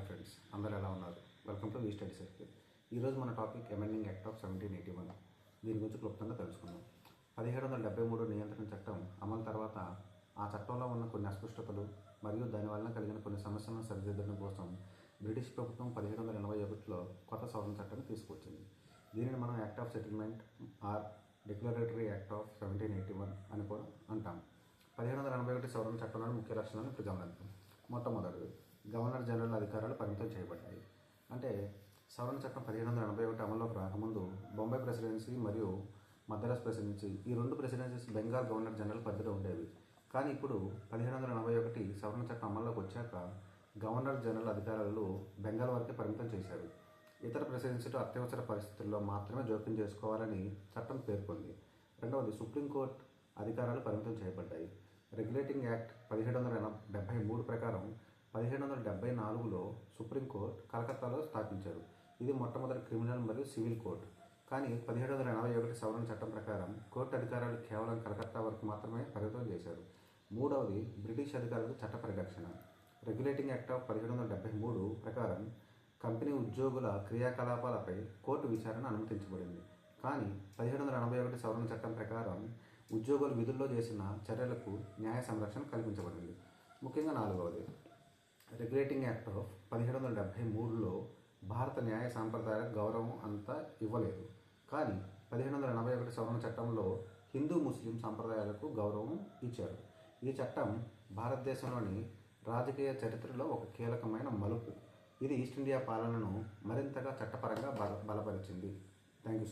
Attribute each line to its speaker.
Speaker 1: Friends, అందరూ ఎలా ఉన్నారు? Welcome to we study circle. ఈరోజు మన టాపిక్ అమెండింగ్ యాక్ట్ ఆఫ్ 1781. దీని గురించి క్లుప్తంగా తెలుసుకుందాం. 1773 నియంత్రణ చట్టం అమలు తర్వాత ఆ చట్టంలో ఉన్న కొన్ని అస్పష్టతలు మరియు దానివల్ల కలిగిన కొన్ని సమస్యలను సరిదిద్దడం కోసం బ్రిటిష్ ప్రభుత్వం 1781లో కొత్త సవరణ చట్టాన్ని తీసుకొచ్చింది. దీనిని మనం act of settlement or declaratory act of 1781 అని కూడా అంటాం. 1781 సవరణ చట్టంలోని ముఖ్య లక్షణాలను ఇప్పుడు గమనిద్దాం. మొట్టమొదటిది, గవర్నర్ జనరల్ అధికారాలు పరిమితం చేయబడ్డాయి. అంటే సవరణ చట్టం 1781 అమల్లోకి రాకముందు బొంబాయి ప్రెసిడెన్సీ మరియు మద్రాస్ ప్రెసిడెన్సీ, ఈ రెండు ప్రెసిడెన్సీస్ బెంగాల్ గవర్నర్ జనరల్ పరిధిలో ఉండేవి. కానీ ఇప్పుడు 1781 సవరణ చట్టం అమల్లోకి వచ్చాక గవర్నర్ జనరల్ అధికారాలు బెంగాల్ వరకే పరిమితం చేశారు. ఇతర ప్రెసిడెన్సీలు అత్యవసర పరిస్థితుల్లో మాత్రమే జోక్యం చేసుకోవాలని చట్టం పేర్కొంది. రెండవది, సుప్రీంకోర్టు అధికారాలు పరిమితం చేయబడ్డాయి. రెగ్యులేటింగ్ యాక్ట్ 1773 ప్రకారం 1774లో సుప్రీంకోర్టు కలకత్తాలో స్థాపించారు. ఇది మొట్టమొదటి క్రిమినల్ మరియు సివిల్ కోర్టు. కానీ 1781 సవరణ చట్టం ప్రకారం కోర్టు అధికారాలు కేవలం కలకత్తా వరకు మాత్రమే పరిమితం చేశారు. మూడవది, బ్రిటిష్ అధికారులకు చట్ట పరిరక్షణ. రెగ్యులేటింగ్ యాక్ట్ ఆఫ్ 1773 ప్రకారం కంపెనీ ఉద్యోగుల క్రియాకలాపాలపై కోర్టు విచారణ అనుమతించబడింది. కానీ 1781 సవరణ చట్టం ప్రకారం ఉద్యోగులు విధుల్లో చేసిన చర్యలకు న్యాయ సంరక్షణ కల్పించబడింది. ముఖ్యంగా నాలుగవది, రెగ్యులేటింగ్ యాక్ట్ ఆఫ్ 1773లో భారత న్యాయ సాంప్రదాయాలకు గౌరవం అంతా ఇవ్వలేదు. కానీ 1781 సవరణ చట్టంలో హిందూ ముస్లిం సాంప్రదాయాలకు గౌరవం ఇచ్చారు. ఈ చట్టం భారతదేశంలోని రాజకీయ చరిత్రలో ఒక కీలకమైన మలుపు. ఇది ఈస్ట్ ఇండియా పాలనను మరింతగా చట్టపరంగా బలపరిచింది. Thank you.